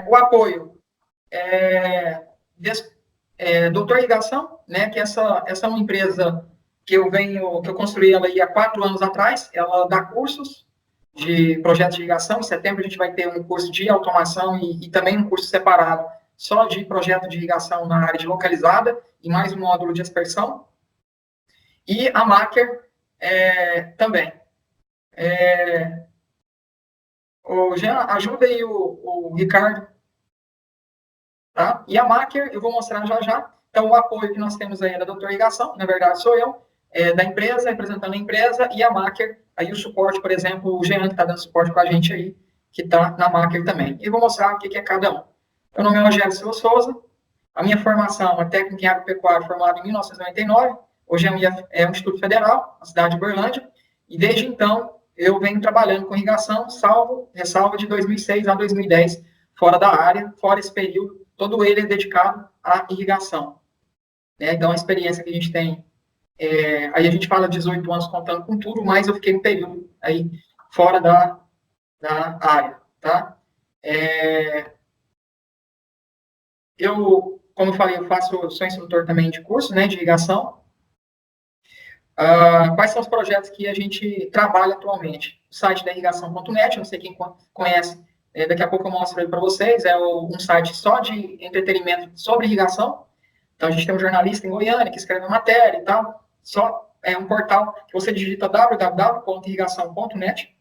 O apoio Doutor Irrigação, né, que essa é uma empresa que eu construí ela aí há 4 anos atrás. Ela dá cursos de projetos de irrigação. Em setembro a gente vai ter um curso de automação e também um curso separado só de projeto de irrigação na área de localizada e mais um módulo de aspersão. E a Maker também. Jean, ajuda aí o Ricardo. Tá? E a Maker, eu vou mostrar já. Então, o apoio que nós temos aí é da Doutor Irrigação, na verdade sou eu, da empresa, representando a empresa, e a Maker, aí o suporte, por exemplo, o Jean, que está dando suporte para a gente aí, que está na Maker também. E eu vou mostrar o que é cada um. Meu nome é Rogério Silva Souza, a minha formação é técnica em agropecuária, formada em 1999, hoje é um Instituto Federal, na cidade de Uberlândia, e desde então eu venho trabalhando com irrigação, ressalva de 2006 a 2010, fora da área, fora esse período, todo ele é dedicado à irrigação. Então, a experiência que a gente tem, aí a gente fala 18 anos contando com tudo, mas eu fiquei um período aí fora da área, tá? Como eu falei, sou instrutor também de curso, né, de irrigação. Quais são os projetos que a gente trabalha atualmente? O site da irrigação.net, não sei quem conhece, daqui a pouco eu mostro ele para vocês, um site só de entretenimento sobre irrigação. Então, a gente tem um jornalista em Goiânia que escreve matéria e tal, é um portal que você digita www.irrigação.net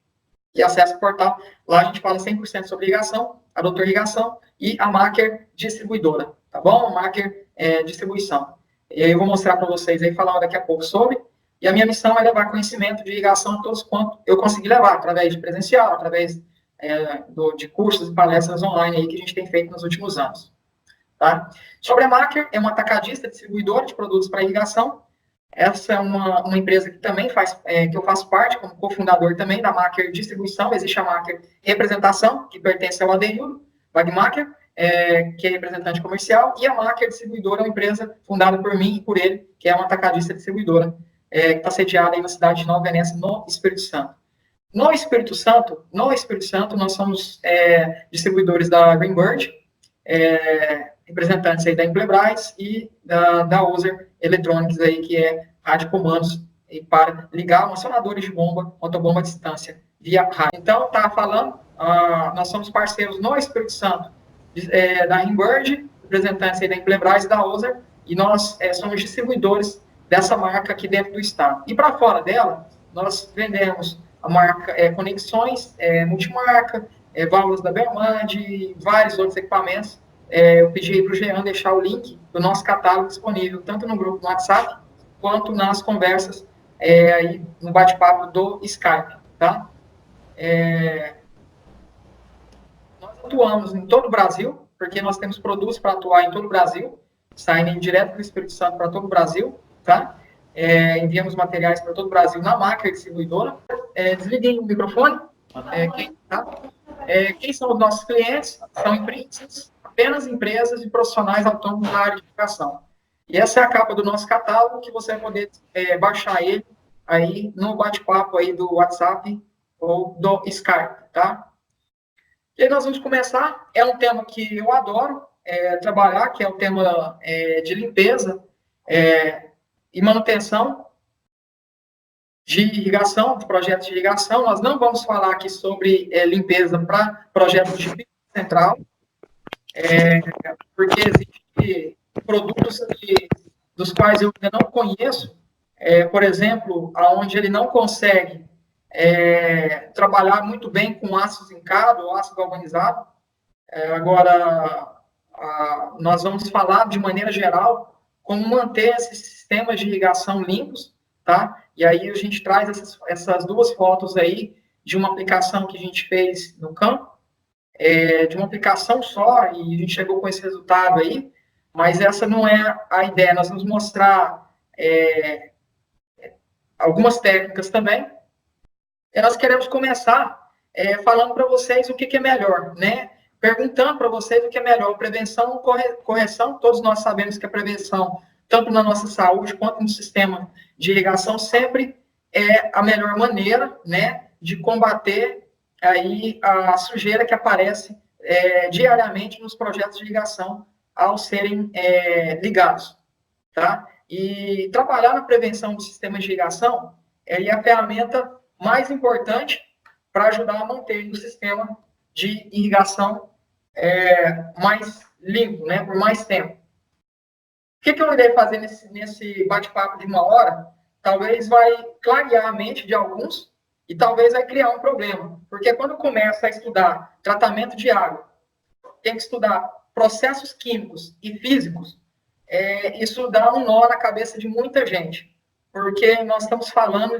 e acessa o portal. Lá a gente fala 100% sobre irrigação, a Doutor Irrigação e a Maker Distribuidora, tá bom? A Maker Distribuição. E aí eu vou mostrar para vocês aí, falar daqui a pouco sobre. E a minha missão é levar conhecimento de irrigação a todos quanto eu consegui levar, através de presencial, através de cursos e palestras online aí que a gente tem feito nos últimos anos. Tá? Sobre a Maker, é uma atacadista distribuidora de produtos para irrigação. Essa é uma empresa que também que eu faço parte, como cofundador também da Maker Distribuição. Existe a Maker Representação, que pertence ao Adeildo Wagmacher, que é representante comercial, e a Maker Distribuidora é uma empresa fundada por mim e por ele, que é uma atacadista distribuidora, que está sediada aí na cidade de Nova Venécia, no Espírito Santo. No Espírito Santo, nós somos distribuidores da Greenbird, representantes aí da Implebras e da User Electronics, aí, que é rádio comandos para ligar acionadores de bomba, motobomba à distância, via rádio. Então, nós somos parceiros no Espírito Santo da Greenbird, representantes aí da Implebras e da User, e nós somos distribuidores dessa marca aqui dentro do estado. E para fora dela, nós vendemos a marca conexões, multimarca, válvulas da Belmad e vários outros equipamentos. Eu pedi aí para o Jean deixar o link do nosso catálogo disponível, tanto no grupo do WhatsApp, quanto nas conversas aí no bate-papo do Skype, tá? Nós atuamos em todo o Brasil, porque nós temos produtos para atuar em todo o Brasil, saindo direto do Espírito Santo para todo o Brasil, tá? Enviamos materiais para todo o Brasil na Maker Distribuidora. Desliguei o microfone. Quem são os nossos clientes? São empresas, apenas empresas e profissionais autônomos na área de educação. E essa é a capa do nosso catálogo, que você vai poder baixar ele aí no bate-papo aí do WhatsApp ou do Skype, tá? E aí nós vamos começar. É um tema que eu adoro trabalhar, que é o tema de limpeza e manutenção de irrigação, de projetos de irrigação. Nós não vamos falar aqui sobre limpeza para projetos de pico central, porque existem produtos dos quais eu ainda não conheço, por exemplo, onde ele não consegue trabalhar muito bem com aço zincado ou aço galvanizado. Agora, nós vamos falar de maneira geral como manter esses sistemas de irrigação limpos, tá? E aí a gente traz essas duas fotos aí de uma aplicação que a gente fez no campo, de uma aplicação só, e a gente chegou com esse resultado aí, mas essa não é a ideia. Nós vamos mostrar algumas técnicas também. E nós queremos começar falando para vocês o que é melhor, né? Perguntando para vocês o que é melhor, prevenção ou correção. Todos nós sabemos que a prevenção, tanto na nossa saúde quanto no sistema de irrigação, sempre é a melhor maneira, né, de combater aí a sujeira que aparece diariamente nos projetos de irrigação ao serem ligados, tá? E trabalhar na prevenção dos sistemas de irrigação é a ferramenta mais importante para ajudar a manter o sistema de irrigação mais limpo, né, por mais tempo. O que eu irei fazer nesse bate-papo de 1 hora? Talvez vai clarear a mente de alguns e talvez vai criar um problema. Porque quando começa a estudar tratamento de água, tem que estudar processos químicos e físicos, isso dá um nó na cabeça de muita gente. Porque nós estamos falando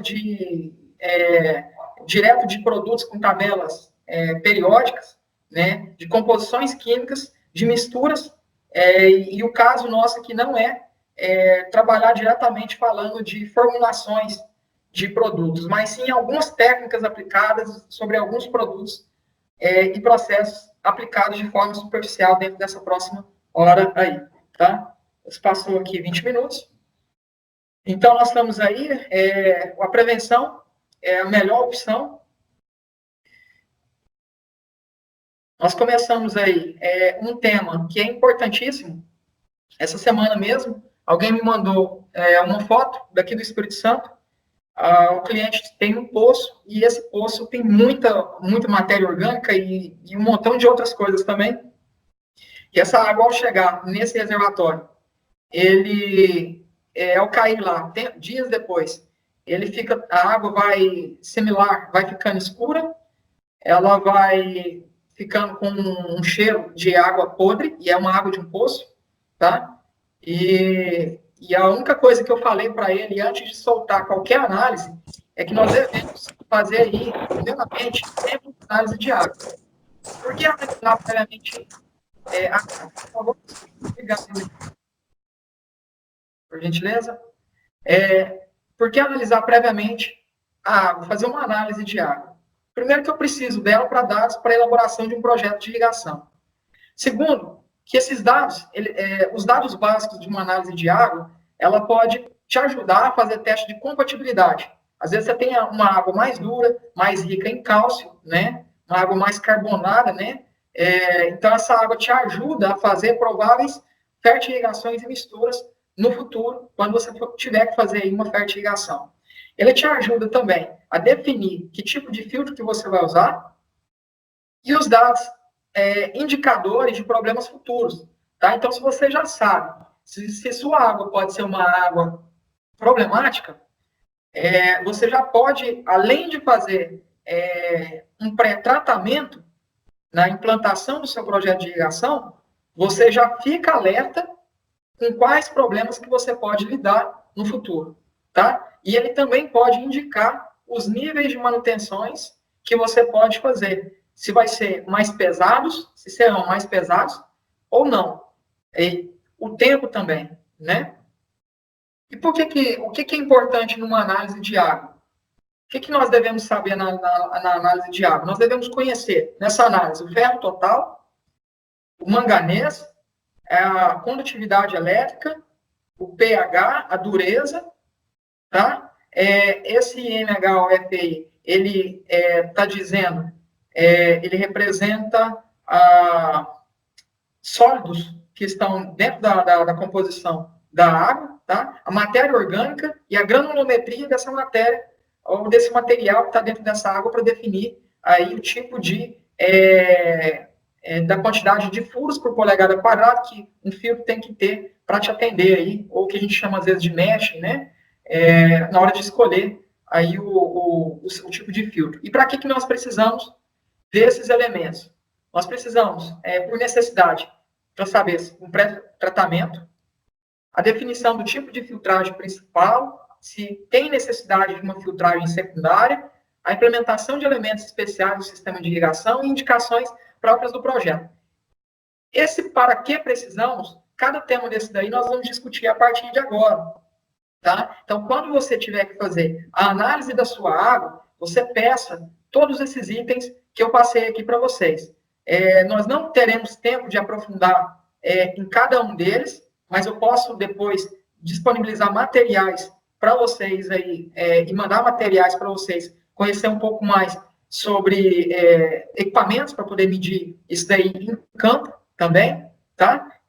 direto de produtos com tabelas periódicas, né, de composições químicas, de misturas, e o caso nosso aqui não trabalhar diretamente falando de formulações de produtos, mas sim algumas técnicas aplicadas sobre alguns produtos e processos aplicados de forma superficial dentro dessa próxima hora aí, tá? Passou aqui 20 minutos. Então, nós estamos aí, a prevenção é a melhor opção. Nós começamos aí um tema que é importantíssimo. Essa semana mesmo, alguém me mandou uma foto daqui do Espírito Santo. O cliente tem um poço, e esse poço tem muita matéria orgânica e um montão de outras coisas também. E essa água, ao chegar nesse reservatório, ele, ao cair lá, dias depois, a água vai similar, vai ficando escura, ela vai ficando com um cheiro de água podre, e é uma água de um poço, tá? E a única coisa que eu falei para ele, antes de soltar qualquer análise, é que nós devemos fazer aí, primeiramente, sempre análise de água. Por que analisar previamente por favor, por gentileza? Por que analisar previamente a água, fazer uma análise de água? Primeiro que eu preciso dela para dados para a elaboração de um projeto de irrigação. Segundo, que esses dados, os dados básicos de uma análise de água, ela pode te ajudar a fazer teste de compatibilidade. Às vezes você tem uma água mais dura, mais rica em cálcio, né? Uma água mais carbonada, né? Então, essa água te ajuda a fazer prováveis fertirrigações e misturas no futuro, quando você tiver que fazer aí uma fertirrigação. Ele te ajuda também a definir que tipo de filtro que você vai usar e os dados indicadores de problemas futuros. Tá? Então, se você já sabe se sua água pode ser uma água problemática, você já pode, além de fazer um pré-tratamento na implantação do seu projeto de irrigação, você já fica alerta com quais problemas que você pode lidar no futuro. Tá? E ele também pode indicar os níveis de manutenções que você pode fazer. Se vai ser mais pesados, se serão mais pesados ou não. E o tempo também, né? E o que é importante numa análise de água? O que nós devemos saber na análise de água? Nós devemos conhecer, nessa análise, o ferro total, o manganês, a condutividade elétrica, o pH, a dureza, tá? Esse MHOFI, ele está dizendo, ele representa sólidos que estão dentro da composição da água, tá? A matéria orgânica e a granulometria dessa matéria, ou desse material que está dentro dessa água, para definir aí o tipo da quantidade de furos por polegada quadrada que um filtro tem que ter para te atender aí, ou que a gente chama às vezes de mesh, né? Na hora de escolher aí o tipo de filtro. E para que nós precisamos desses elementos? Nós precisamos, por necessidade, para saber um pré-tratamento, a definição do tipo de filtragem principal, se tem necessidade de uma filtragem secundária, a implementação de elementos especiais no sistema de irrigação e indicações próprias do projeto. Esse para que precisamos, cada tema desse daí nós vamos discutir a partir de agora. Tá? Então, quando você tiver que fazer a análise da sua água, você peça todos esses itens que eu passei aqui para vocês. Nós não teremos tempo de aprofundar em cada um deles, mas eu posso depois disponibilizar materiais para vocês aí, e mandar materiais para vocês conhecer um pouco mais sobre equipamentos para poder medir isso daí em campo também, tá?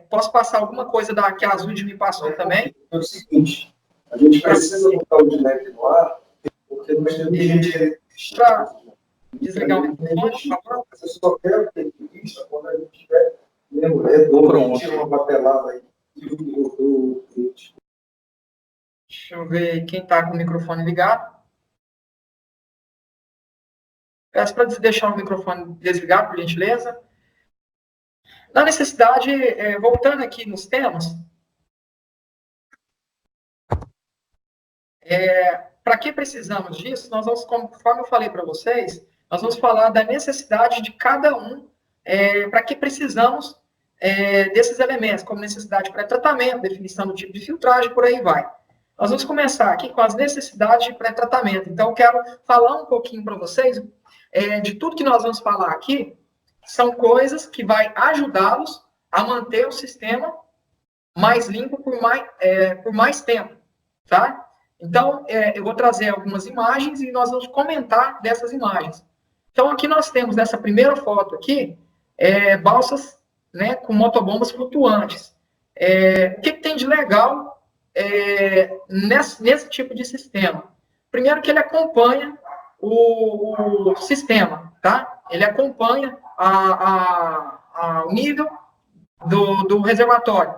Posso passar alguma coisa da que a Azul me passou também? É o seguinte, a gente precisa botar o delay no ar, porque nós temos gente para desligar o microfone, por favor. Eu só quero ter vista quando a gente tiver mesmo redondo, tira uma papelada aí do print. Deixa eu ver quem está com o microfone ligado. Peço para deixar o microfone desligado, por gentileza. Na necessidade, voltando aqui nos temas, para que precisamos disso? Nós vamos, conforme eu falei para vocês, nós vamos falar da necessidade de cada um, para que precisamos desses elementos, como necessidade de pré-tratamento, definição do tipo de filtragem, por aí vai. Nós vamos começar aqui com as necessidades de pré-tratamento. Então, eu quero falar um pouquinho para vocês de tudo que nós vamos falar aqui, são coisas que vai ajudá-los a manter o sistema mais limpo por mais tempo, tá? Então, eu vou trazer algumas imagens e nós vamos comentar dessas imagens. Então, aqui nós temos, nessa primeira foto aqui, balsas, né, com motobombas flutuantes. O que tem de legal nesse tipo de sistema? Primeiro que ele acompanha o sistema, tá? Ele acompanha o nível do reservatório.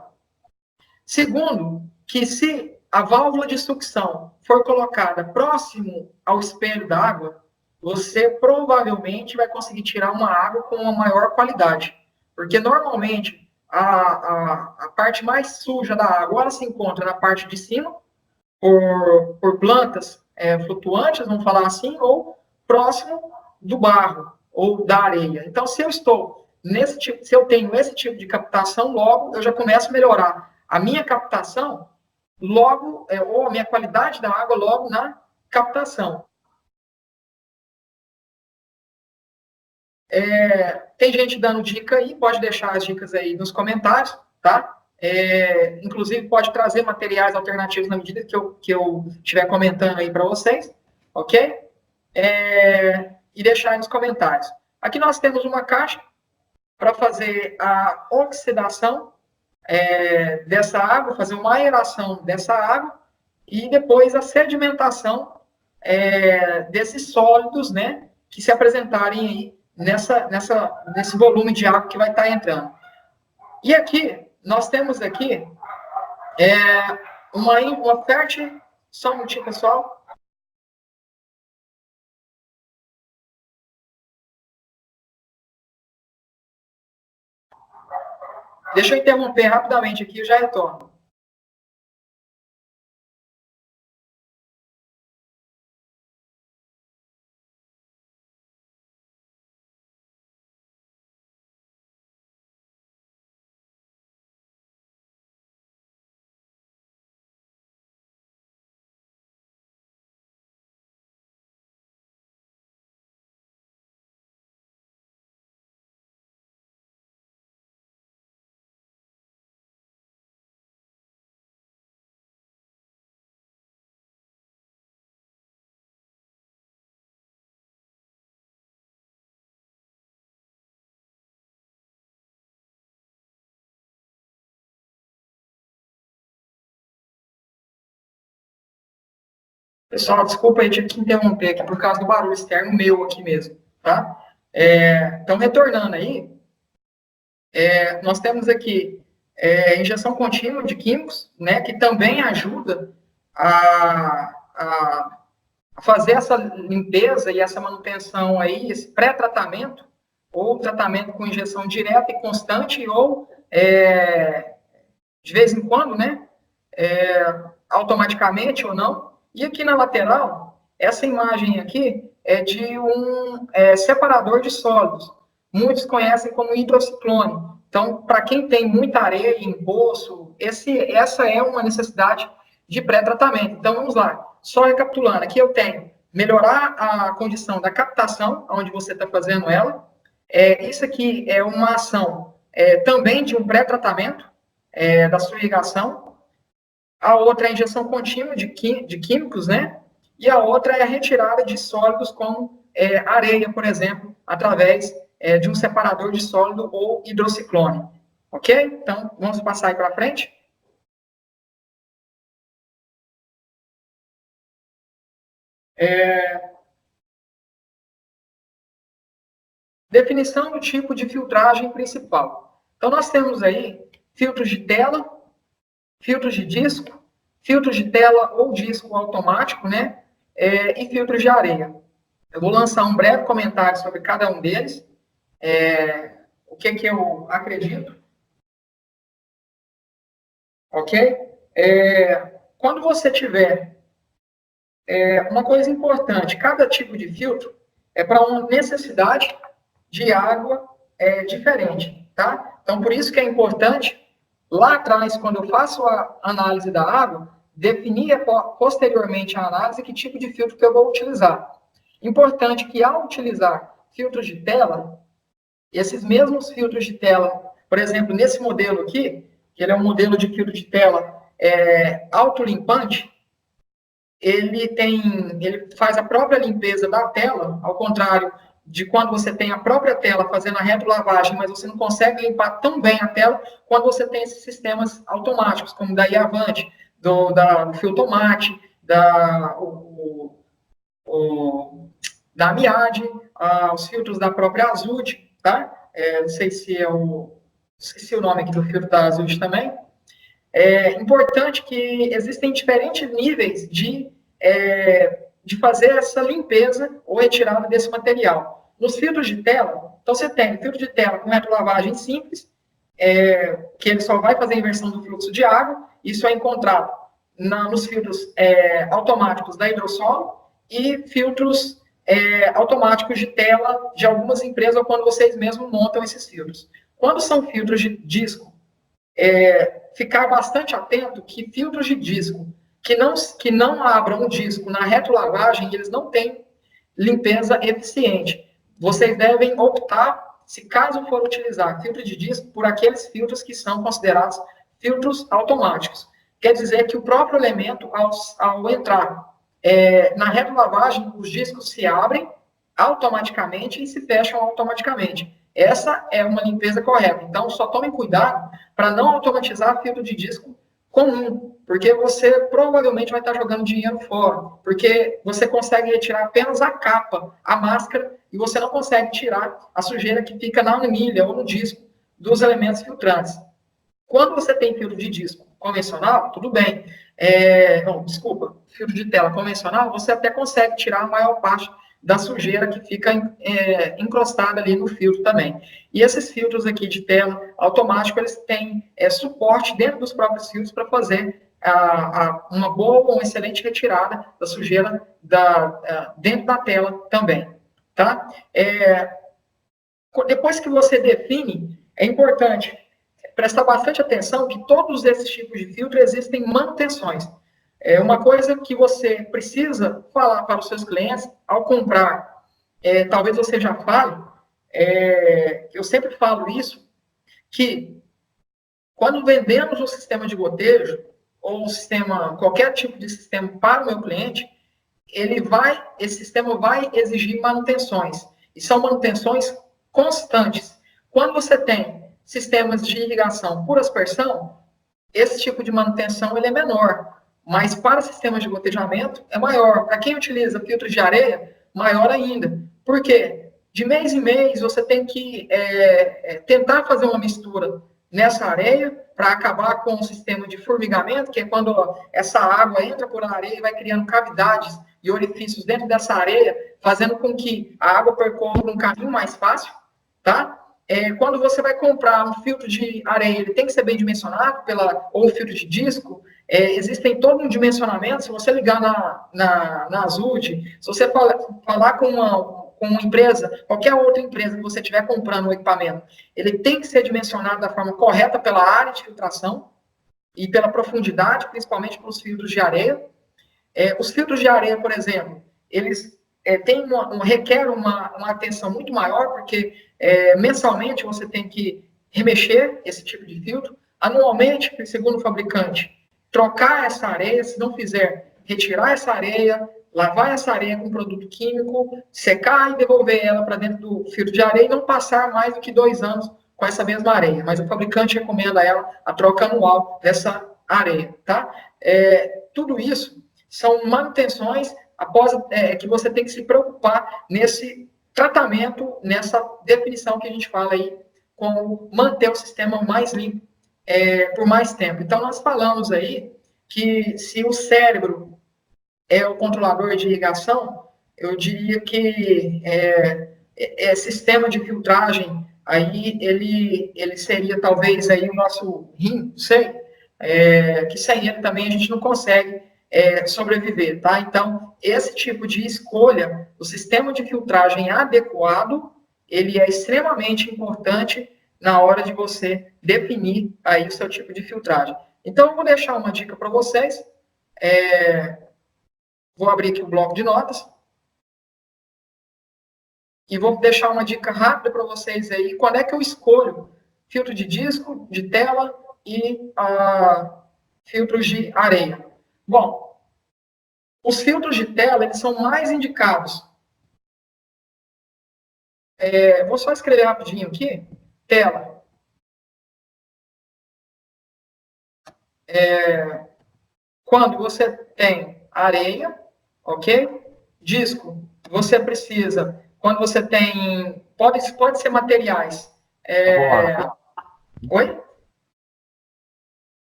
Segundo, que se a válvula de sucção for colocada próximo ao espelho da água, você provavelmente vai conseguir tirar uma água com uma maior qualidade. Porque normalmente a parte mais suja da água ela se encontra na parte de cima, por plantas flutuantes, vamos falar assim, ou próximo do barro ou da areia. Então, se eu tenho esse tipo de captação, logo eu já começo a melhorar a minha captação, logo, ou a minha qualidade da água logo na captação. Tem gente dando dica aí, pode deixar as dicas aí nos comentários, tá? Inclusive, pode trazer materiais alternativos na medida que eu estiver comentando aí para vocês, ok? E deixar aí nos comentários. Aqui nós temos uma caixa para fazer a oxidação dessa água, fazer uma aeração dessa água e depois a sedimentação desses sólidos, né, que se apresentarem aí nesse volume de água que vai estar entrando. E aqui, nós temos aqui uma fértil... Só um minutinho, pessoal. Deixa eu interromper rapidamente aqui, eu já retorno. Pessoal, desculpa aí, tive que interromper aqui por causa do barulho externo meu aqui mesmo, tá? Então, retornando aí, nós temos aqui injeção contínua de químicos, né, que também ajuda a fazer essa limpeza e essa manutenção aí, esse pré-tratamento, ou tratamento com injeção direta e constante, ou de vez em quando, né, automaticamente ou não. E aqui na lateral, essa imagem aqui é de um separador de sólidos. Muitos conhecem como hidrociclone. Então, para quem tem muita areia em poço, essa é uma necessidade de pré-tratamento. Então, vamos lá. Só recapitulando, aqui eu tenho melhorar a condição da captação, onde você está fazendo ela. Isso aqui é uma ação também de um pré-tratamento da sua irrigação. A outra é a injeção contínua de químicos, né? E a outra é a retirada de sólidos como areia, por exemplo, através de um separador de sólido ou hidrociclone. Ok? Então, vamos passar aí para frente. Definição do tipo de filtragem principal. Então, nós temos aí filtros de tela, filtros de disco, filtros de tela ou disco automático, né? E filtros de areia. Eu vou lançar um breve comentário sobre cada um deles, o que eu acredito. Ok? Quando você tiver uma coisa importante, cada tipo de filtro é para uma necessidade de água diferente, tá? Então, por isso que é importante, lá atrás, quando eu faço a análise da água, definir posteriormente a análise que tipo de filtro que eu vou utilizar. Importante que, ao utilizar filtros de tela, esses mesmos filtros de tela, por exemplo, nesse modelo aqui, que ele é um modelo de filtro de tela autolimpante, ele faz a própria limpeza da tela, ao contrário de quando você tem a própria tela fazendo a retrolavagem, mas você não consegue limpar tão bem a tela quando você tem esses sistemas automáticos, como da Iavante, do Filtomate, da Miade, os filtros da própria Azud, tá? Não sei se esqueci o nome aqui do filtro da Azud também. É importante que existem diferentes níveis de fazer essa limpeza ou retirada desse material. Nos filtros de tela, então você tem filtro de tela com retrolavagem simples, que ele só vai fazer a inversão do fluxo de água. Isso é encontrado nos filtros automáticos da Hidrosolo e filtros automáticos de tela de algumas empresas, ou quando vocês mesmos montam esses filtros. Quando são filtros de disco, ficar bastante atento que filtros de disco que não abram o disco na retrolavagem, eles não têm limpeza eficiente. Vocês devem optar, se caso for utilizar filtro de disco, por aqueles filtros que são considerados filtros automáticos. Quer dizer que o próprio elemento, ao entrar na retrolavagem, os discos se abrem automaticamente e se fecham automaticamente. Essa é uma limpeza correta. Então, só tomem cuidado para não automatizar filtro de disco comum, porque você provavelmente vai estar jogando dinheiro fora, porque você consegue retirar apenas a capa, a máscara, e você não consegue tirar a sujeira que fica na anilha ou no disco dos elementos filtrantes. Quando você tem filtro de disco convencional, tudo bem. Filtro de tela convencional, você até consegue tirar a maior parte da sujeira que fica encrostada ali no filtro também. E esses filtros aqui de tela automático, eles têm suporte dentro dos próprios filtros para fazer uma boa ou uma excelente retirada da sujeira dentro da tela também. Tá? Depois que você define, é importante prestar bastante atenção que todos esses tipos de filtro existem manutenções. Uma coisa que você precisa falar para os seus clientes ao comprar, talvez você já fale, eu sempre falo isso, que quando vendemos um sistema de gotejo, ou qualquer tipo de sistema para o meu cliente, esse sistema vai exigir manutenções, e são manutenções constantes. Quando você tem sistemas de irrigação por aspersão, esse tipo de manutenção ele é menor, mas para sistemas de gotejamento é maior. Para quem utiliza filtros de areia, maior ainda. Por quê? De mês em mês você tem que tentar fazer uma mistura nessa areia para acabar com o sistema de formigamento, que é quando essa água entra por areia e vai criando cavidades e orifícios dentro dessa areia, fazendo com que a água percorra um caminho mais fácil, tá? Quando você vai comprar um filtro de areia, ele tem que ser bem dimensionado, ou um filtro de disco, existem todo um dimensionamento. Se você ligar na Azud, se você falar com uma empresa, qualquer outra empresa que você estiver comprando um equipamento, ele tem que ser dimensionado da forma correta pela área de filtração e pela profundidade, principalmente para os filtros de areia. Os filtros de areia, por exemplo, eles requer uma atenção muito maior, porque mensalmente você tem que remexer esse tipo de filtro. Anualmente, segundo o fabricante, trocar essa areia, se não fizer, retirar essa areia, lavar essa areia com produto químico, secar e devolver ela para dentro do filtro de areia e não passar mais do que 2 anos com essa mesma areia. Mas o fabricante recomenda a troca anual dessa areia, tá? Tudo isso são manutenções após que você tem que se preocupar nesse tratamento, nessa definição que a gente fala aí, como manter o sistema mais limpo por mais tempo. Então, nós falamos aí que se o cérebro é o controlador de irrigação, eu diria que sistema de filtragem, aí ele seria talvez aí o nosso rim, não sei, que sem ele também a gente não consegue sobreviver, tá? Então, esse tipo de escolha, o sistema de filtragem adequado, ele é extremamente importante na hora de você definir aí o seu tipo de filtragem. Então, eu vou deixar uma dica para vocês. Vou abrir aqui o bloco de notas. E vou deixar uma dica rápida para vocês aí. Quando é que eu escolho filtro de disco, de tela e filtros de areia? Bom, os filtros de tela, eles são mais indicados. Vou só escrever rapidinho aqui. Tela. Quando você tem areia, ok? Disco, você precisa, quando você tem, pode ser materiais. Oi?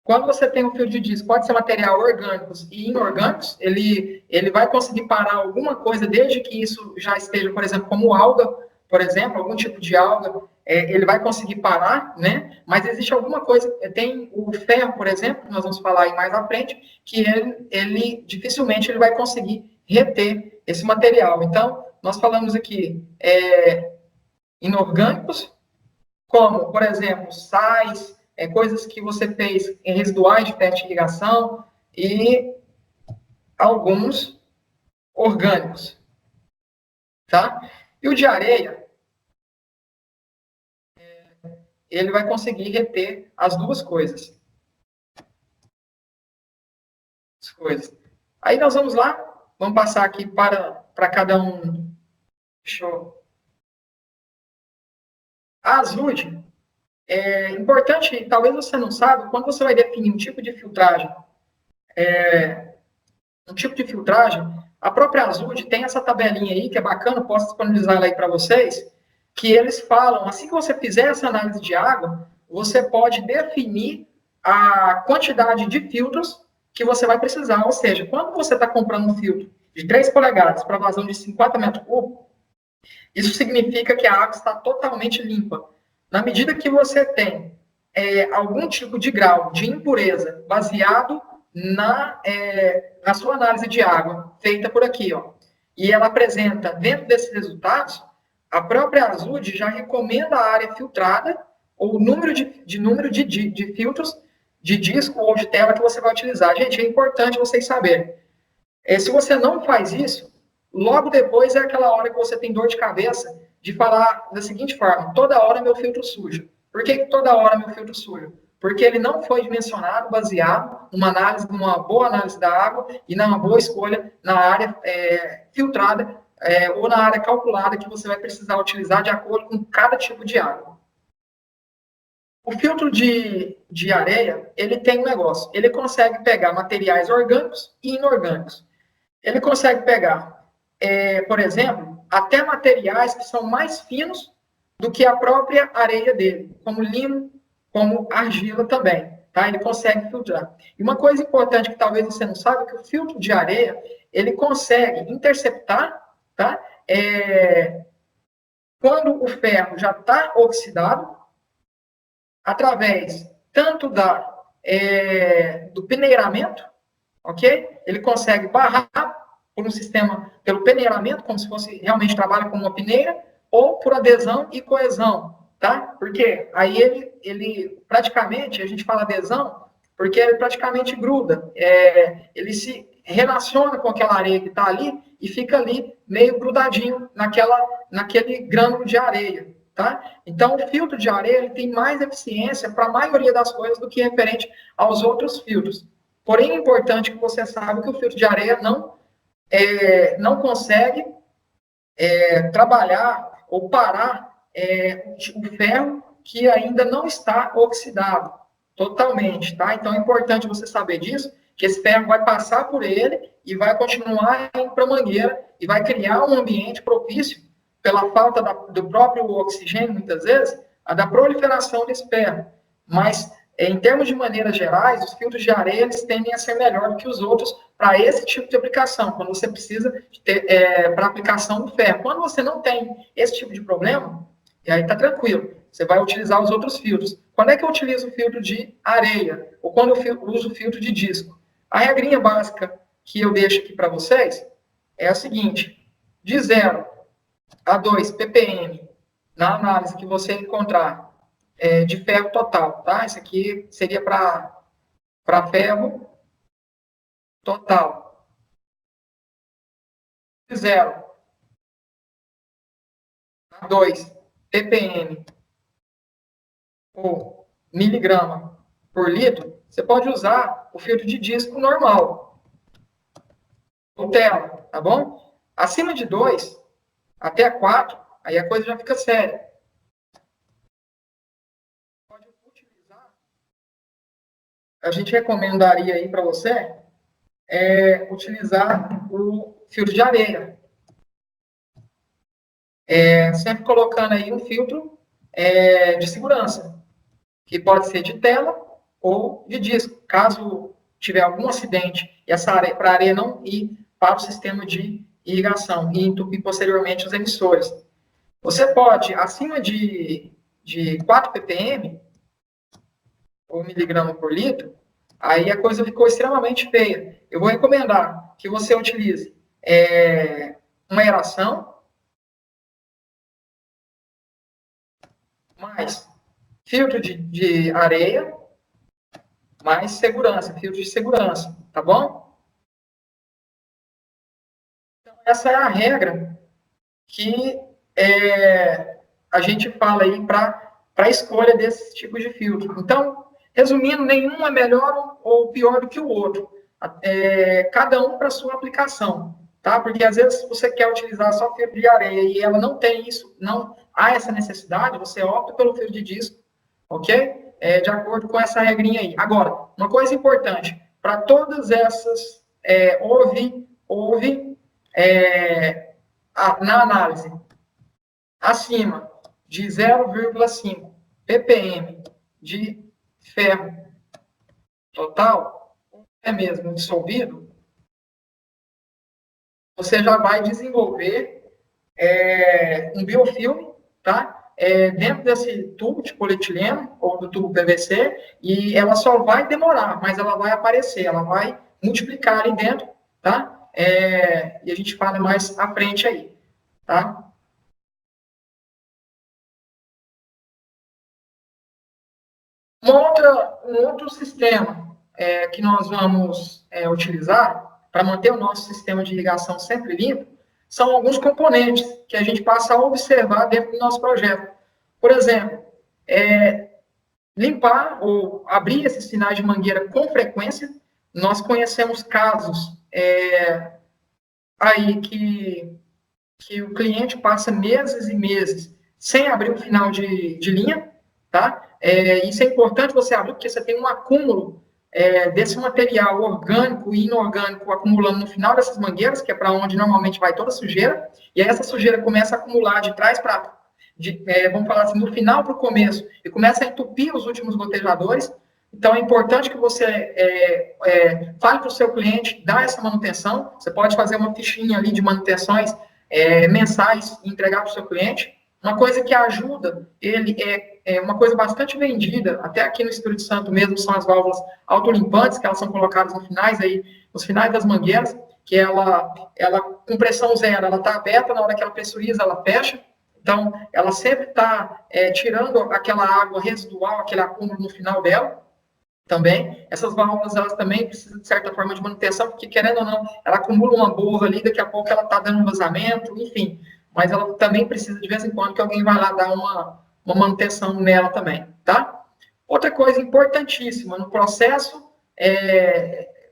Quando você tem um fio de disco, pode ser material orgânicos e inorgânicos, ele vai conseguir parar alguma coisa, desde que isso já esteja, por exemplo, como alga, por exemplo, algum tipo de alga, ele vai conseguir parar, né? Mas existe alguma coisa, tem o ferro, por exemplo, que nós vamos falar aí mais à frente, que ele dificilmente ele vai conseguir reter esse material. Então, nós falamos aqui inorgânicos, como, por exemplo, sais, coisas que você fez em residuais de teste de irrigação e alguns orgânicos, tá? E o de areia, ele vai conseguir reter as duas coisas. Aí nós vamos lá, vamos passar aqui para cada um. Show. A azude, importante, talvez você não saiba, quando você vai definir um tipo de filtragem, a própria Azude tem essa tabelinha aí, que é bacana, posso disponibilizar ela aí para vocês, que eles falam, assim que você fizer essa análise de água, você pode definir a quantidade de filtros que você vai precisar. Ou seja, quando você está comprando um filtro de 3 polegadas para vazão de 50 metros cúbicos, isso significa que a água está totalmente limpa. Na medida que você tem algum tipo de grau de impureza baseado na sua análise de água, feita por aqui, ó, e ela apresenta, dentro desses resultados, a própria Azude já recomenda a área filtrada, ou o número de filtros de disco ou de tela que você vai utilizar. Gente, é importante vocês saberem. Se você não faz isso, logo depois é aquela hora que você tem dor de cabeça de falar da seguinte forma: toda hora meu filtro suja. Por que toda hora meu filtro suja? Porque ele não foi dimensionado baseado numa boa análise da água e numa boa escolha na área filtrada ou na área calculada que você vai precisar utilizar de acordo com cada tipo de água. O filtro de areia, ele tem um negócio. Ele consegue pegar materiais orgânicos e inorgânicos. Ele consegue pegar, por exemplo, até materiais que são mais finos do que a própria areia dele, como limo, como argila também, tá? Ele consegue filtrar. E uma coisa importante que talvez você não saiba é que o filtro de areia, ele consegue interceptar, tá? Quando o ferro já está oxidado, através tanto do peneiramento, ok? Ele consegue barrar por um sistema, pelo peneiramento, como se fosse realmente trabalha com uma peneira, ou por adesão e coesão, tá? Porque aí ele praticamente, a gente fala adesão, porque ele praticamente gruda, ele se relaciona com aquela areia que está ali e fica ali meio grudadinho naquele grânulo de areia, tá? Então, o filtro de areia ele tem mais eficiência para a maioria das coisas do que referente aos outros filtros. Porém, é importante que você saiba que o filtro de areia não consegue trabalhar ou parar o ferro que ainda não está oxidado totalmente, tá? Então, é importante você saber disso, que esse ferro vai passar por ele e vai continuar indo para a mangueira e vai criar um ambiente propício, pela falta do próprio oxigênio, muitas vezes, da proliferação desse ferro. Mas, em termos de maneiras gerais, os filtros de areia eles tendem a ser melhor do que os outros para esse tipo de aplicação, quando você precisa para aplicação do ferro. Quando você não tem esse tipo de problema, e aí está tranquilo, você vai utilizar os outros filtros. Quando é que eu utilizo o filtro de areia? Ou quando eu uso o filtro de disco? A regrinha básica que eu deixo aqui para vocês é a seguinte: de 0 a 2 ppm na análise que você encontrar de ferro total, tá? Isso aqui seria para ferro total. De 0 a 2 ppm ou miligrama por litro, você pode usar o filtro de disco normal, ou tela, tá bom? Acima de 2 até 4, aí a coisa já fica séria. Pode utilizar, a gente recomendaria aí para você utilizar o filtro de areia. Sempre colocando aí um filtro de segurança, que pode ser de tela ou de disco. Caso tiver algum acidente e essa areia, para a areia não ir para o sistema de irrigação e entupir posteriormente os emissores. Você pode, acima de 4 ppm, ou miligrama por litro, aí a coisa ficou extremamente feia. Eu vou recomendar que você utilize uma aeração, mais filtro de areia, mais segurança, filtro de segurança, tá bom? Então, essa é a regra que a gente fala aí para a escolha desses tipos de filtro. Então, resumindo, nenhum é melhor ou pior do que o outro. Cada um para a sua aplicação, tá? Porque às vezes você quer utilizar só filtro de areia e ela não tem isso, não há essa necessidade, você opta pelo filtro de disco, ok? De acordo com essa regrinha aí. Agora, uma coisa importante, para todas essas, houve na análise acima de 0,5 ppm de ferro total, é mesmo dissolvido, você já vai desenvolver um biofilme, tá? Dentro desse tubo de polietileno ou do tubo PVC, e ela só vai demorar, mas ela vai aparecer, ela vai multiplicar ali dentro, tá? E a gente fala mais à frente aí, tá? Um outro sistema que nós vamos utilizar para manter o nosso sistema de irrigação sempre limpo são alguns componentes que a gente passa a observar dentro do nosso projeto. Por exemplo, limpar ou abrir esses sinais de mangueira com frequência. Nós conhecemos casos aí que o cliente passa meses e meses sem abrir o final de linha, tá? Isso é importante você abrir, porque você tem um acúmulo desse material orgânico e inorgânico acumulando no final dessas mangueiras, que é para onde normalmente vai toda a sujeira, e aí essa sujeira começa a acumular de trás para, vamos falar assim, do final para o começo, e começa a entupir os últimos gotejadores. Então, é importante que você fale para o seu cliente, dá essa manutenção. Você pode fazer uma fichinha ali de manutenções mensais e entregar para o seu cliente. Uma coisa que ajuda, ele uma coisa bastante vendida, até aqui no Espírito Santo mesmo, são as válvulas autolimpantes, que elas são colocadas nos finais das mangueiras, que ela com pressão zero, ela está aberta, na hora que ela pressuriza, ela fecha. Então, ela sempre está tirando aquela água residual, aquele acúmulo no final dela. Também, essas válvulas, elas também precisam, de certa forma, de manutenção, porque, querendo ou não, ela acumula uma borra ali, daqui a pouco ela está dando um vazamento, enfim. Mas ela também precisa, de vez em quando, que alguém vai lá dar uma manutenção nela também, tá? Outra coisa importantíssima no processo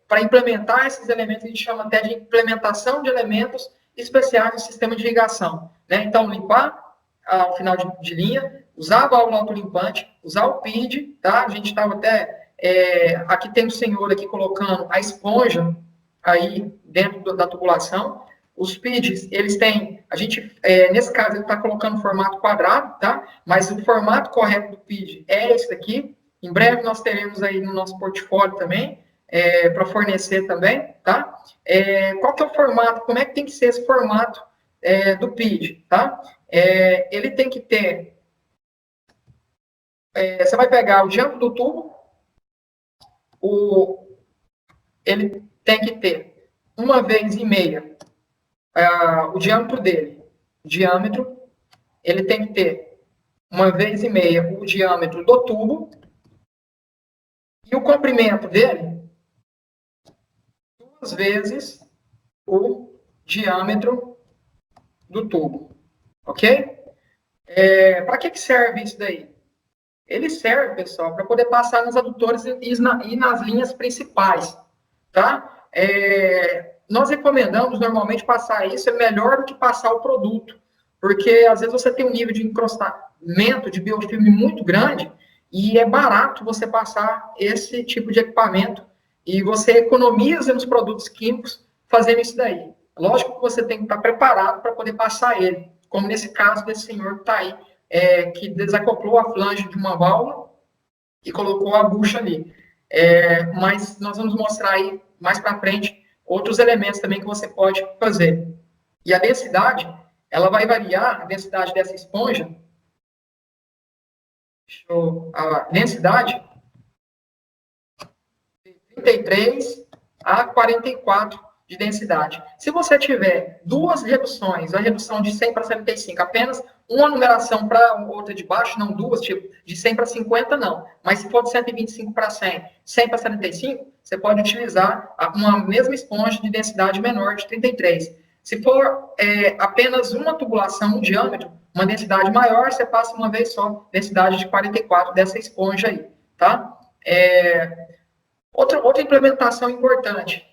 para implementar esses elementos, a gente chama até de implementação de elementos especiais no sistema de irrigação. Né? Então, limpar ao final de linha, usar a válvula autolimpante, usar o PID, tá? A gente estava até... aqui tem um senhor aqui colocando a esponja aí dentro da tubulação. Os PIDs, eles têm... A gente, nesse caso, ele está colocando formato quadrado, tá? Mas o formato correto do PID é esse aqui. Em breve nós teremos aí no nosso portfólio também, para fornecer também, tá? Qual que é o formato? Como é que tem que ser esse formato do PID, tá? Ele tem que ter... você vai pegar o diâmetro do tubo, ele tem que ter 1,5 vezes o diâmetro dele. O diâmetro, ele tem que ter 1,5 vezes o diâmetro do tubo, e o comprimento dele, 2 vezes o diâmetro do tubo. Ok? Para que serve isso daí? Ele serve, pessoal, para poder passar nos adutores e nas linhas principais. Tá? Nós recomendamos, normalmente, passar isso é melhor do que passar o produto. Porque, às vezes, você tem um nível de encrustamento de biofilme muito grande e é barato você passar esse tipo de equipamento e você economiza nos produtos químicos fazendo isso daí. Lógico que você tem que estar preparado para poder passar ele, como nesse caso desse senhor que está aí, que desacoplou a flange de uma válvula e colocou a bucha ali. Mas nós vamos mostrar aí, mais para frente, outros elementos também que você pode fazer. E a densidade, ela vai variar, a densidade dessa esponja, a densidade de 33 a 44 de densidade. Se você tiver duas reduções, a redução de 100 para 75, apenas uma numeração para outra de baixo, não duas, tipo, de 100 para 50, não. Mas se for de 125 para 100, 100 para 75, você pode utilizar uma mesma esponja de densidade menor, de 33. Se for apenas uma tubulação, um diâmetro, uma densidade maior, você passa uma vez só, densidade de 44 dessa esponja aí, tá? Outra implementação importante,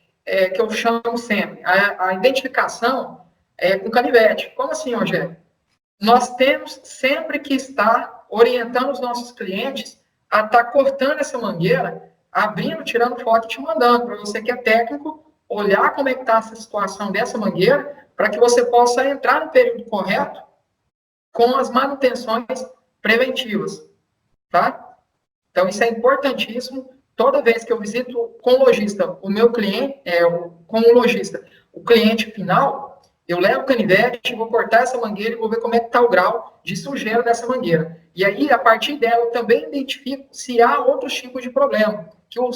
que eu chamo sempre, a identificação com canivete. Como assim, Rogério? Nós temos sempre que estar orientando os nossos clientes a estar cortando essa mangueira, abrindo, tirando foto e te mandando, para você que é técnico, olhar como é que está essa situação dessa mangueira, para que você possa entrar no período correto com as manutenções preventivas, tá? Então, isso é importantíssimo. Toda vez que eu visito com o lojista, o meu cliente, com o lojista, o cliente final, eu levo o canivete, vou cortar essa mangueira e vou ver como é que está o grau de sujeira dessa mangueira. E aí, a partir dela, eu também identifico se há outros tipos de problema, que o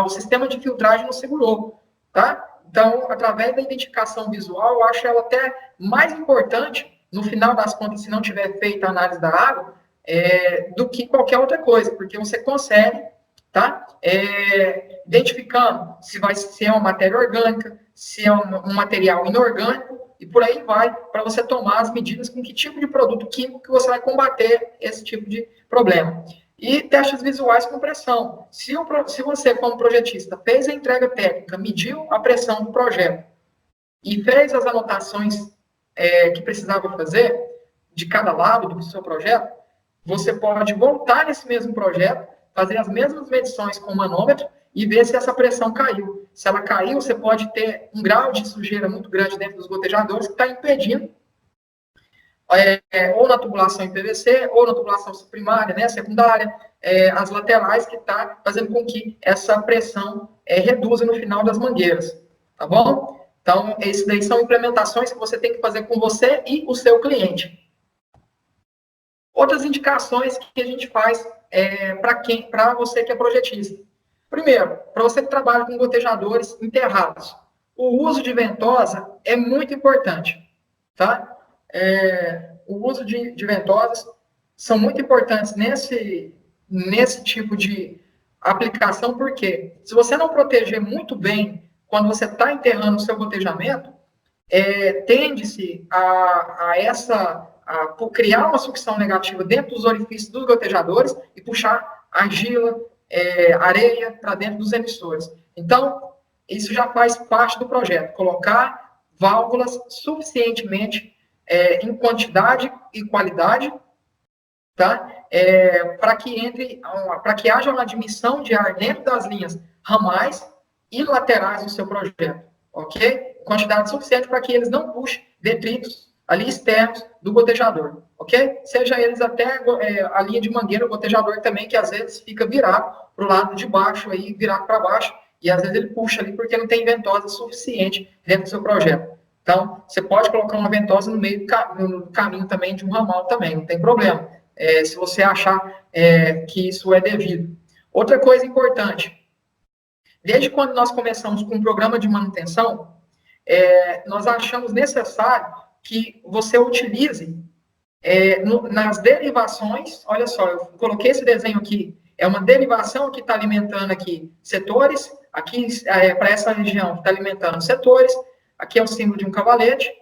sistema de filtragem não segurou, tá? Então, através da identificação visual, eu acho ela até mais importante, no final das contas, se não tiver feita a análise da água, do que qualquer outra coisa, porque você consegue, tá? Identificando se é uma matéria orgânica, se é um material inorgânico, e por aí vai, para você tomar as medidas com que tipo de produto químico que você vai combater esse tipo de problema. E testes visuais com pressão. Se você, como projetista, fez a entrega técnica, mediu a pressão do projeto e fez as anotações que precisava fazer de cada lado do seu projeto, você pode voltar nesse mesmo projeto, fazer as mesmas medições com o manômetro e ver se essa pressão caiu. Se ela caiu, você pode ter um grau de sujeira muito grande dentro dos gotejadores que está impedindo, ou na tubulação em PVC, ou na tubulação primária, né, secundária, as laterais, que está fazendo com que essa pressão reduza no final das mangueiras, tá bom? Então, esses daí são implementações que você tem que fazer com você e o seu cliente. Outras indicações que a gente faz para você que é projetista. Primeiro, para você que trabalha com gotejadores enterrados, o uso de ventosa é muito importante, tá? O uso de ventosas são muito importantes nesse tipo de aplicação, porque se você não proteger muito bem quando você está enterrando o seu gotejamento, tende-se a criar uma sucção negativa dentro dos orifícios dos gotejadores e puxar argila, areia para dentro dos emissores. Então, isso já faz parte do projeto, colocar válvulas suficientemente em quantidade e qualidade, tá? Para que haja uma admissão de ar dentro das linhas ramais e laterais do seu projeto, ok? Quantidade suficiente para que eles não puxem detritos ali externos do gotejador, ok? Seja eles até a linha de mangueira, o gotejador também, que às vezes fica virado para o lado de baixo, aí virado para baixo, e às vezes ele puxa ali porque não tem ventosa suficiente dentro do seu projeto. Então, você pode colocar uma ventosa no meio do caminho também de um ramal também, não tem problema. Se você achar que isso é devido. Outra coisa importante, desde quando nós começamos com um programa de manutenção, nós achamos necessário que você utilize nas derivações, olha só, eu coloquei esse desenho aqui, é uma derivação que está alimentando aqui setores, aqui para essa região que está alimentando setores, aqui é o símbolo de um cavalete,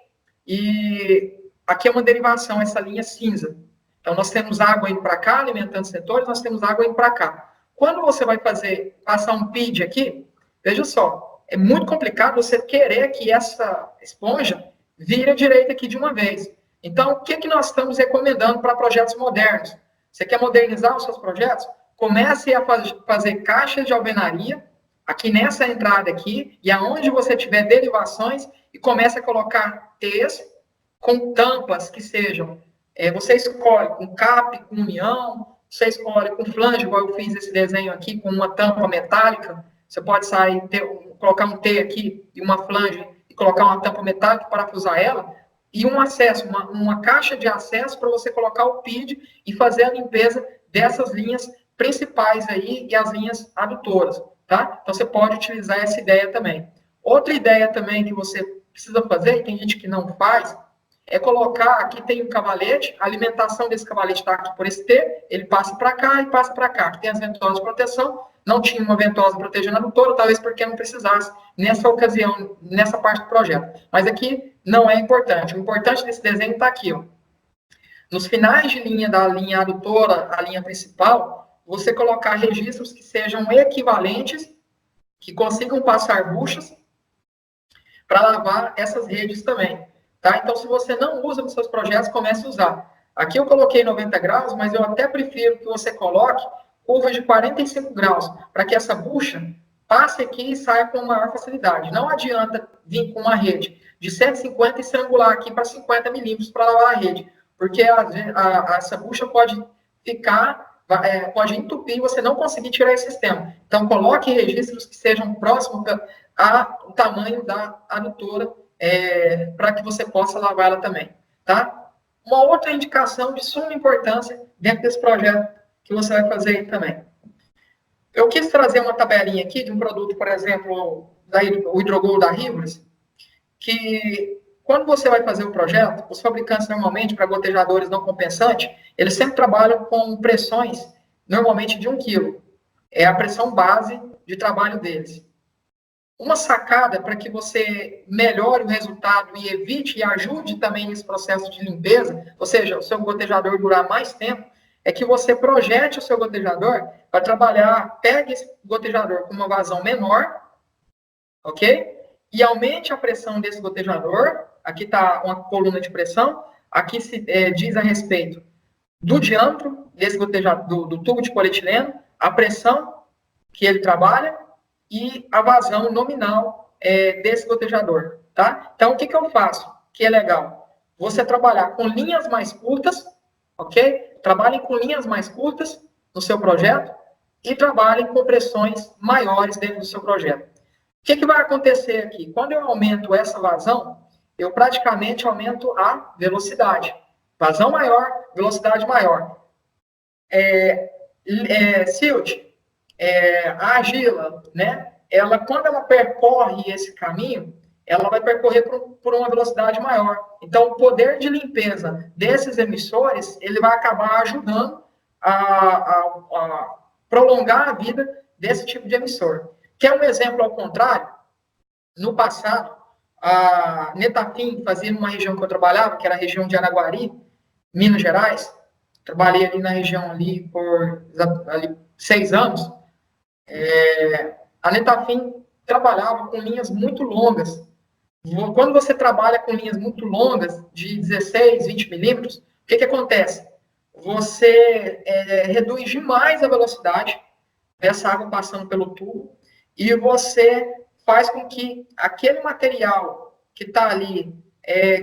e aqui é uma derivação, essa linha cinza. Então, nós temos água indo para cá, alimentando setores, nós temos água indo para cá. Quando você vai passar um PID aqui, veja só, é muito complicado você querer que essa esponja vire à direita aqui de uma vez. Então, o que nós estamos recomendando para projetos modernos? Você quer modernizar os seus projetos? Comece a fazer caixas de alvenaria, aqui nessa entrada aqui, e aonde você tiver derivações, e comece a colocar T's com tampas que sejam, você escolhe com cap, com união, você escolhe com flange, igual eu fiz esse desenho aqui, com uma tampa metálica, você pode colocar um T aqui e uma flange, e colocar uma tampa metálica para parafusar ela, e um acesso, uma caixa de acesso para você colocar o PID e fazer a limpeza dessas linhas principais aí e as linhas adutoras, tá? Então, você pode utilizar essa ideia também. Outra ideia também que você precisa fazer, e tem gente que não faz, é colocar, aqui tem um cavalete, a alimentação desse cavalete está aqui por esse T, ele passa para cá e passa para cá. Aqui tem as ventosas de proteção, não tinha uma ventosa protegendo a adutora, talvez porque não precisasse nessa ocasião, nessa parte do projeto. Mas aqui não é importante. O importante desse desenho está aqui, ó. Nos finais de linha da linha adutora, a linha principal, você colocar registros que sejam equivalentes, que consigam passar buchas, para lavar essas redes também. Tá? Então, se você não usa nos seus projetos, comece a usar. Aqui eu coloquei 90 graus, mas eu até prefiro que você coloque curvas de 45 graus, para que essa bucha passe aqui e saia com maior facilidade. Não adianta vir com uma rede de 150 e estrangular aqui para 50 milímetros para lavar a rede, porque essa bucha pode pode entupir e você não conseguir tirar esse sistema. Então, coloque registros que sejam próximos ao tamanho da adutora, para que você possa lavar ela também, tá? Uma outra indicação de suma importância dentro desse projeto que você vai fazer aí também. Eu quis trazer uma tabelinha aqui de um produto, por exemplo, o Hidrogol da Rivers, que quando você vai fazer o projeto, os fabricantes normalmente, para gotejadores não compensantes, eles sempre trabalham com pressões, normalmente de 1 kg. É a pressão base de trabalho deles. Uma sacada para que você melhore o resultado e evite e ajude também nesse processo de limpeza, ou seja, o seu gotejador durar mais tempo, é que você projete o seu gotejador para trabalhar, pegue esse gotejador com uma vazão menor, ok? E aumente a pressão desse gotejador. Aqui está uma coluna de pressão, aqui se diz a respeito do diâmetro desse gotejador, do tubo de polietileno, a pressão que ele trabalha, e a vazão nominal desse gotejador, tá? Então, o que eu faço? Que é legal. Você trabalhar com linhas mais curtas, ok? Trabalhem com linhas mais curtas no seu projeto e trabalhem com pressões maiores dentro do seu projeto. O que vai acontecer aqui? Quando eu aumento essa vazão, eu praticamente aumento a velocidade. Vazão maior, velocidade maior. Silt, a argila, né? Quando ela percorre esse caminho, ela vai percorrer por uma velocidade maior. Então, o poder de limpeza desses emissores, ele vai acabar ajudando a prolongar a vida desse tipo de emissor. Quer um exemplo ao contrário? No passado, a Netafim fazia numa região que eu trabalhava, que era a região de Araguari, Minas Gerais. Trabalhei ali na região ali por 6 anos. A Netafim trabalhava com linhas muito longas. Quando você trabalha com linhas muito longas, de 16, 20 milímetros, o que acontece? Você reduz demais a velocidade dessa água passando pelo tubo e você faz com que aquele material que está ali,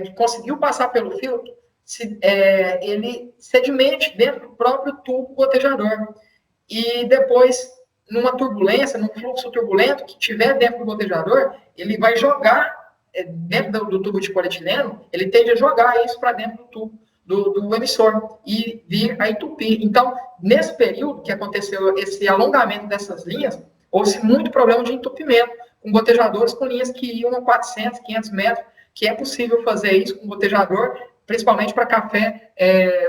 que conseguiu passar pelo filtro, ele sedimente dentro do próprio tubo gotejador. E depois, numa turbulência, num fluxo turbulento que tiver dentro do gotejador, ele vai jogar dentro do tubo de polietileno, ele tende a jogar isso para dentro do tubo do emissor e vir a entupir. Então, nesse período que aconteceu esse alongamento dessas linhas, houve muito problema de entupimento, com gotejadores com linhas que iam a 400, 500 metros, que é possível fazer isso com gotejador, principalmente para café,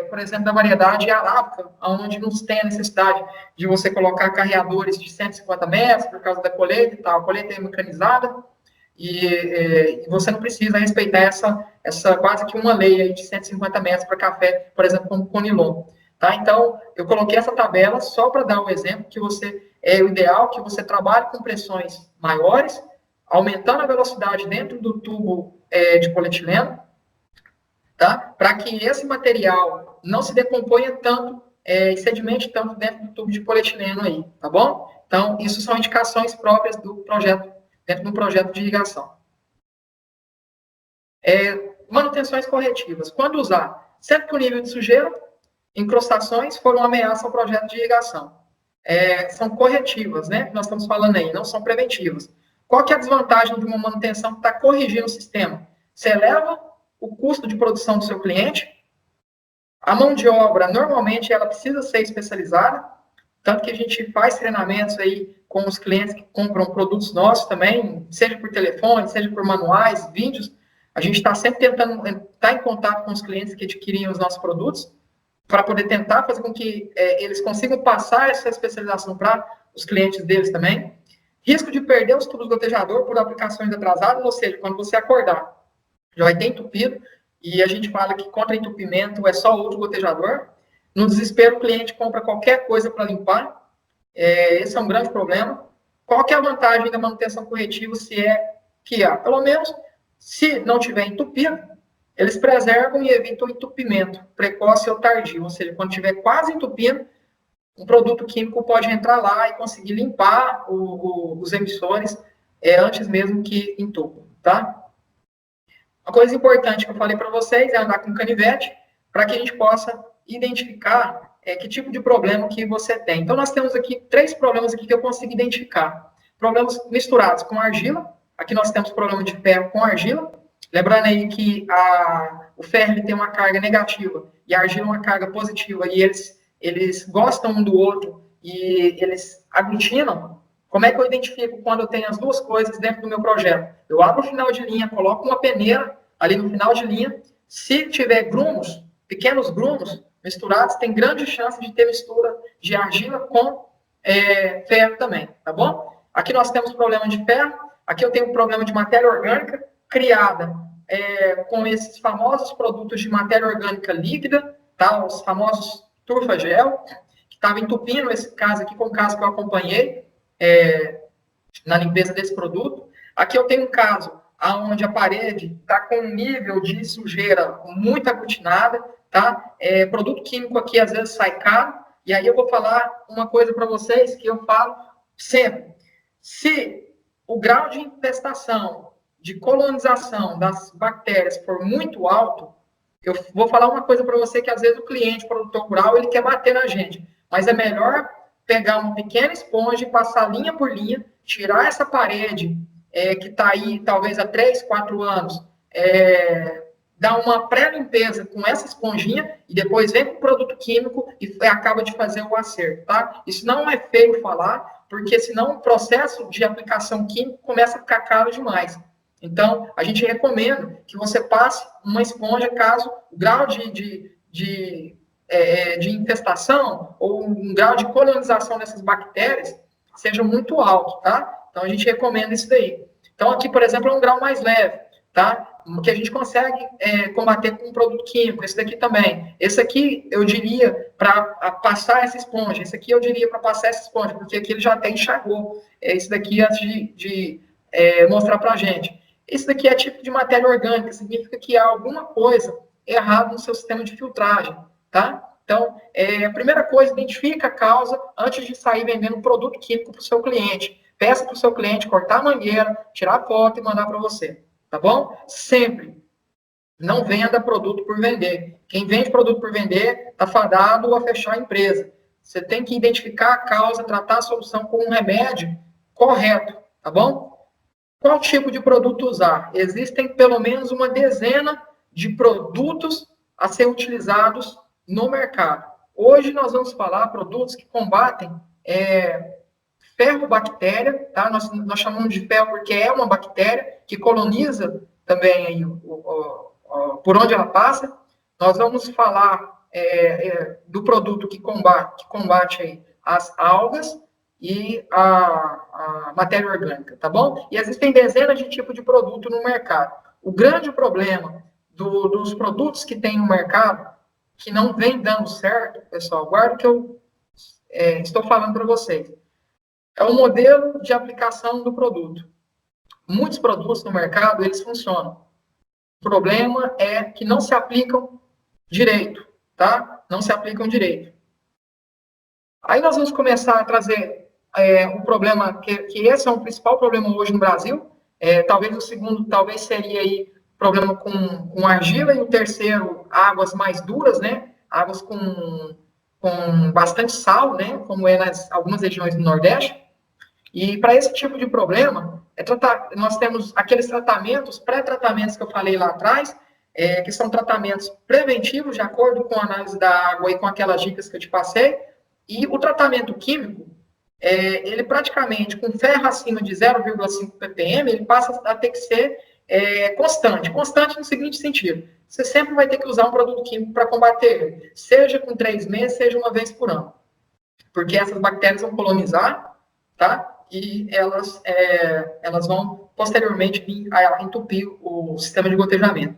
por exemplo, da variedade arábica, onde não tem a necessidade de você colocar carreadores de 150 metros por causa da colheita e tal. A colheita é mecanizada e você não precisa respeitar essa quase que uma lei aí de 150 metros para café, por exemplo, como Conilon. Tá? Então, eu coloquei essa tabela só para dar um exemplo que o ideal que você trabalhe com pressões maiores, aumentando a velocidade dentro do tubo de polietileno, tá? Para que esse material não se decomponha tanto e sedimente tanto dentro do tubo de polietileno aí, tá bom? Então, isso são indicações próprias do projeto, dentro do projeto de irrigação. Manutenções corretivas. Quando usar? Sempre que o nível de sujeira, incrustações foram ameaça ao projeto de irrigação. São corretivas, né? Que nós estamos falando aí, não são preventivas. Qual que é a desvantagem de uma manutenção que está corrigindo o sistema? Você eleva o custo de produção do seu cliente, a mão de obra, normalmente, ela precisa ser especializada, tanto que a gente faz treinamentos aí com os clientes que compram produtos nossos também, seja por telefone, seja por manuais, vídeos, a gente está sempre tentando estar em contato com os clientes que adquirem os nossos produtos, para poder tentar fazer com que eles consigam passar essa especialização para os clientes deles também. Risco de perder os tubos gotejador por aplicações atrasadas, ou seja, quando você acordar, já vai ter entupido, e a gente fala que contra entupimento é só outro gotejador. No desespero, o cliente compra qualquer coisa para limpar. Esse é um grande problema. Qual que é a vantagem da manutenção corretiva se pelo menos, se não tiver entupido, eles preservam e evitam o entupimento precoce ou tardio, ou seja, quando tiver quase entupindo, um produto químico pode entrar lá e conseguir limpar os emissores antes mesmo que entupam, tá? Uma coisa importante que eu falei para vocês é andar com canivete para que a gente possa identificar que tipo de problema que você tem. Então, nós temos aqui 3 problemas aqui que eu consigo identificar. Problemas misturados com argila. Aqui nós temos problema de ferro com argila. Lembrando aí que o ferro ele tem uma carga negativa e a argila uma carga positiva e eles gostam um do outro e eles aglutinam. Como é que eu identifico quando eu tenho as duas coisas dentro do meu projeto? Eu abro o final de linha, coloco uma peneira ali no final de linha. Se tiver grumos, pequenos grumos misturados, tem grande chance de ter mistura de argila com ferro também, tá bom? Aqui nós temos problema de ferro, aqui eu tenho um problema de matéria orgânica criada com esses famosos produtos de matéria orgânica líquida, tá? Os famosos turfa-gel, que estava entupindo esse caso aqui, com o caso que eu acompanhei na limpeza desse produto. Aqui eu tenho um caso onde a parede está com um nível de sujeira muito aglutinada, tá? Produto químico aqui às vezes sai caro, e aí eu vou falar uma coisa para vocês que eu falo sempre. Se o grau de infestação, de colonização das bactérias for muito alto, eu vou falar uma coisa para você que às vezes o cliente, o produtor rural, ele quer bater na gente, mas é melhor pegar uma pequena esponja e passar linha por linha, tirar essa parede que está aí talvez há 3, 4 anos, dar uma pré-limpeza com essa esponjinha e depois vem com o produto químico e acaba de fazer o acerto, tá? Isso não é feio falar, porque senão o processo de aplicação química começa a ficar caro demais. Então, a gente recomenda que você passe uma esponja caso o grau de infestação ou um grau de colonização dessas bactérias seja muito alto, tá? Então, a gente recomenda isso daí. Então, aqui, por exemplo, é um grau mais leve, tá? Que a gente consegue combater com um produto químico. Esse daqui também. Esse aqui, eu diria, para passar essa esponja. Esse aqui, eu diria, para passar essa esponja, porque aqui ele já até enxagou. Esse daqui, antes de mostrar para a gente. Isso daqui é tipo de matéria orgânica, significa que há alguma coisa errada no seu sistema de filtragem, tá? Então, a primeira coisa, identifica a causa antes de sair vendendo um produto químico para o seu cliente. Peça para o seu cliente cortar a mangueira, tirar a foto e mandar para você, tá bom? Sempre. Não venda produto por vender. Quem vende produto por vender está fadado a fechar a empresa. Você tem que identificar a causa, tratar a solução com um remédio correto, tá bom? Qual tipo de produto usar? Existem pelo menos uma dezena de produtos a ser utilizados no mercado. Hoje nós vamos falar produtos que combatem ferrobactéria, tá? Nós chamamos de ferro porque é uma bactéria que coloniza também aí por onde ela passa. Nós vamos falar do produto que combate aí as algas e a matéria orgânica, tá bom? E existem dezenas de tipos de produto no mercado. O grande problema dos produtos que tem no mercado, que não vem dando certo, pessoal, guarda o que eu estou falando para vocês. É o modelo de aplicação do produto. Muitos produtos no mercado, eles funcionam. O problema é que não se aplicam direito, tá? Não se aplicam direito. Aí nós vamos começar a trazer um problema, que esse é o principal problema hoje no Brasil. Talvez o segundo, talvez seria aí problema com argila, e o terceiro, águas mais duras, né? Águas com bastante sal, né? Como é nas algumas regiões do Nordeste. E para esse tipo de problema, nós temos aqueles tratamentos, pré-tratamentos que eu falei lá atrás, que são tratamentos preventivos, de acordo com a análise da água e com aquelas dicas que eu te passei. E o tratamento químico, ele praticamente, com ferro acima de 0,5 ppm, ele passa a ter que ser constante. Constante no seguinte sentido: você sempre vai ter que usar um produto químico para combater, seja com 3 meses, seja uma vez por ano. Porque essas bactérias vão colonizar, tá? E elas vão, posteriormente, vir a entupir o sistema de gotejamento.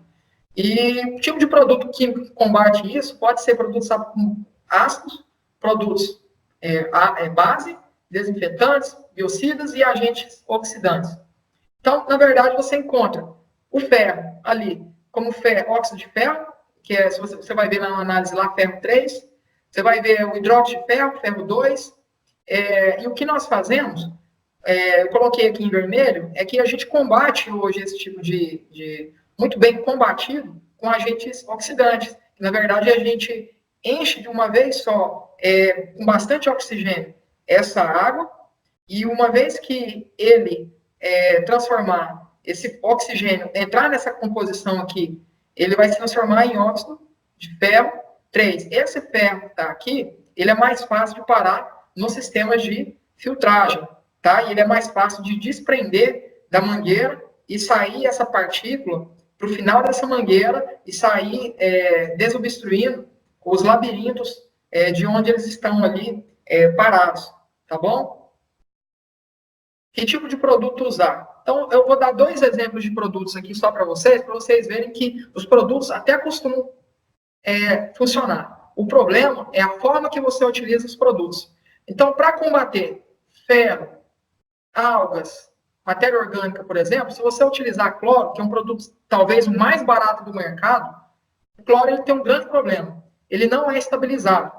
E o tipo de produto químico que combate isso pode ser produtos ácidos, produtos base, desinfetantes, biocidas e agentes oxidantes. Então, na verdade, você encontra o ferro ali como óxido de ferro, que você vai ver na análise lá, ferro 3, você vai ver o hidróxido de ferro, ferro 2, e o que nós fazemos, eu coloquei aqui em vermelho, é que a gente combate hoje esse tipo de muito bem combatido com agentes oxidantes. Na verdade, a gente enche de uma vez só, com bastante oxigênio, essa água, e uma vez que ele transformar esse oxigênio, entrar nessa composição aqui, ele vai se transformar em óxido de ferro 3. Esse ferro que está aqui, ele é mais fácil de parar nos sistemas de filtragem, tá? E ele é mais fácil de desprender da mangueira e sair essa partícula para o final dessa mangueira e sair desobstruindo os labirintos de onde eles estão ali parados, tá bom? Que tipo de produto usar? Então, eu vou dar 2 exemplos de produtos aqui só para vocês verem que os produtos até costumam funcionar. O problema é a forma que você utiliza os produtos. Então, para combater ferro, algas, matéria orgânica, por exemplo, se você utilizar cloro, que é um produto talvez o mais barato do mercado, o cloro ele tem um grande problema. Ele não é estabilizado.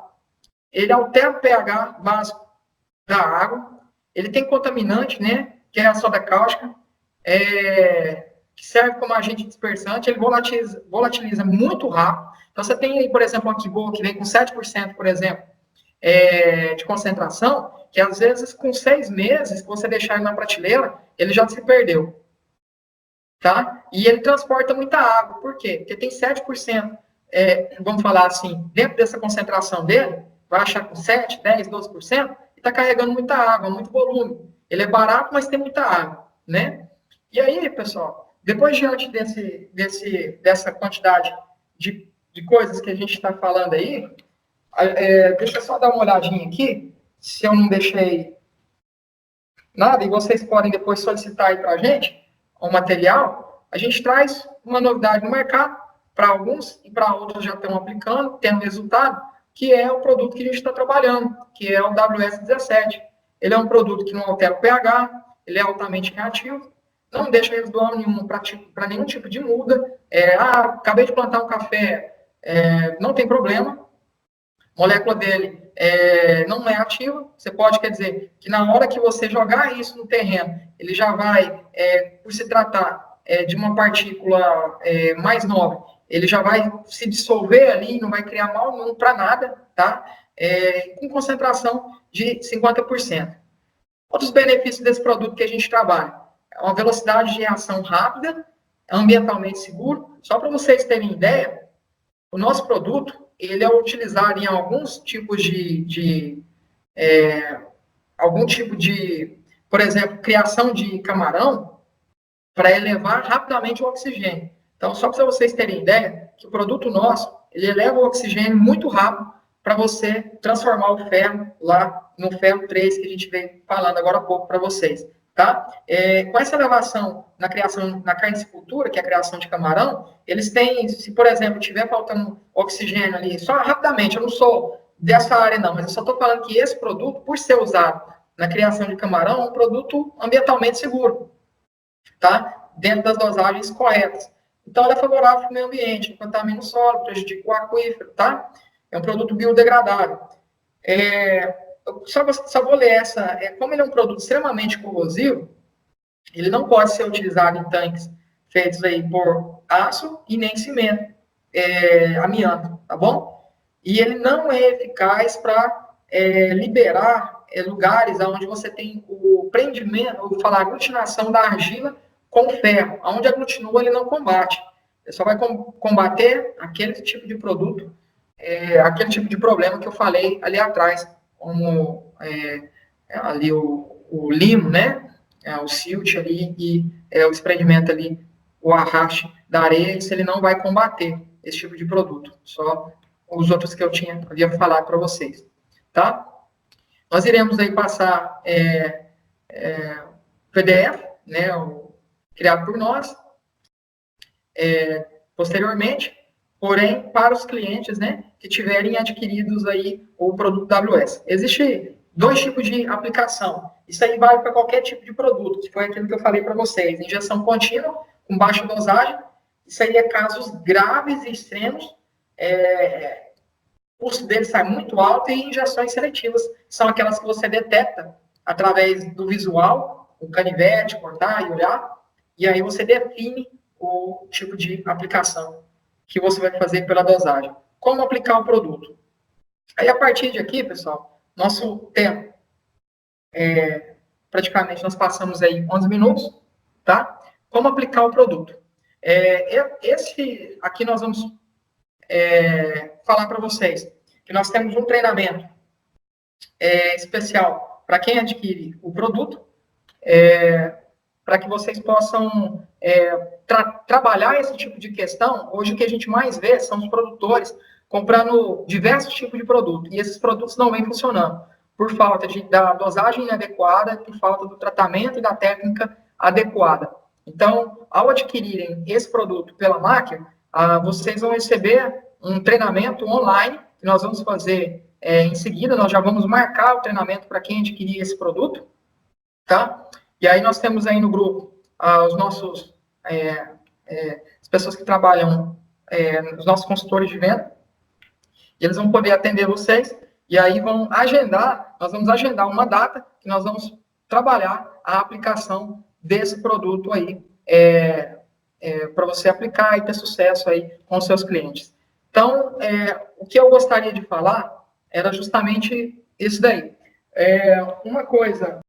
Ele altera o pH básico da água. Ele tem contaminante, né, que é a soda cáustica, que serve como agente dispersante. Ele volatiliza muito rápido. Então, você tem aí, por exemplo, um Akiboa que vem com 7%, por exemplo, de concentração, que às vezes com 6 meses, que você deixar ele na prateleira, ele já se perdeu. Tá? E ele transporta muita água. Por quê? Porque tem 7%, vamos falar assim, dentro dessa concentração dele, vai achar com 7, 10, 12%, e está carregando muita água, muito volume. Ele é barato, mas tem muita água, né? E aí, pessoal, depois diante dessa quantidade de coisas que a gente está falando aí, deixa eu só dar uma olhadinha aqui, se eu não deixei nada, e vocês podem depois solicitar aí para a gente o material. A gente traz uma novidade no mercado, para alguns e para outros já estão aplicando, tendo resultado, que é o produto que a gente está trabalhando, que é o WS17. Ele é um produto que não altera o pH, ele é altamente reativo, não deixa residual nenhum para nenhum tipo de muda. Acabei de plantar um café, não tem problema. A molécula dele não é ativa. Você pode, quer dizer, que na hora que você jogar isso no terreno, ele já vai, por se tratar de uma partícula mais nova, ele já vai se dissolver ali, não vai criar mal para nada, tá? Com concentração de 50%. Outros benefícios desse produto que a gente trabalha: uma velocidade de reação rápida, ambientalmente seguro. Só para vocês terem ideia, o nosso produto ele é utilizado em alguns tipos por exemplo, criação de camarão, para elevar rapidamente o oxigênio. Então, só para vocês terem ideia, que o produto nosso, ele eleva o oxigênio muito rápido para você transformar o ferro lá no ferro 3, que a gente veio falando agora há pouco para vocês. Tá? Com essa elevação na criação, na carnicultura, que é a criação de camarão, eles têm, se por exemplo, tiver faltando oxigênio ali, só rapidamente, eu não sou dessa área não, mas eu só estou falando que esse produto, por ser usado na criação de camarão, é um produto ambientalmente seguro, tá? Dentro das dosagens corretas. Então, ela é favorável para o meio ambiente, não contamina o solo, prejudica o aquífero, tá? É um produto biodegradável. Só vou ler essa. Como ele é um produto extremamente corrosivo, ele não pode ser utilizado em tanques feitos aí por aço e nem cimento, amianto, tá bom? E ele não é eficaz para liberar lugares onde você tem o prendimento, ou falar aglutinação da argila com ferro. Onde aglutinua, ele não combate. Ele só vai combater aquele tipo de produto, aquele tipo de problema que eu falei ali atrás, como ali o limo, né? O silt ali e o desprendimento ali, o arraste da areia, isso ele não vai combater esse tipo de produto. Só os outros que eu havia falado para vocês, tá? Nós iremos aí passar PDF, né? Criado por nós, posteriormente, porém, para os clientes, né, que tiverem adquiridos aí o produto WS. Existe 2 tipos de aplicação. Isso aí vale para qualquer tipo de produto, que foi aquilo que eu falei para vocês. Injeção contínua, com baixa dosagem. Isso aí é casos graves e extremos. O custo dele sai muito alto, e injeções seletivas são aquelas que você detecta através do visual, o canivete, cortar e olhar, e aí você define o tipo de aplicação que você vai fazer pela dosagem. Como aplicar o produto? Aí, a partir de aqui, pessoal, nosso tempo, praticamente, nós passamos aí 11 minutos, tá? Como aplicar o produto? Aqui nós vamos falar para vocês que nós temos um treinamento especial para quem adquire o produto, para que vocês possam trabalhar esse tipo de questão. Hoje o que a gente mais vê são os produtores comprando diversos tipos de produto, e esses produtos não vêm funcionando, por falta da dosagem adequada, por falta do tratamento e da técnica adequada. Então, ao adquirirem esse produto pela máquina, vocês vão receber um treinamento online, que nós vamos fazer em seguida. Nós já vamos marcar o treinamento para quem adquirir esse produto, tá? E aí nós temos aí no grupo os nossos, as pessoas que trabalham, os nossos consultores de venda, e eles vão poder atender vocês, e aí nós vamos agendar uma data que nós vamos trabalhar a aplicação desse produto aí, para você aplicar e ter sucesso aí com os seus clientes. Então, o que eu gostaria de falar era justamente isso daí. Uma coisa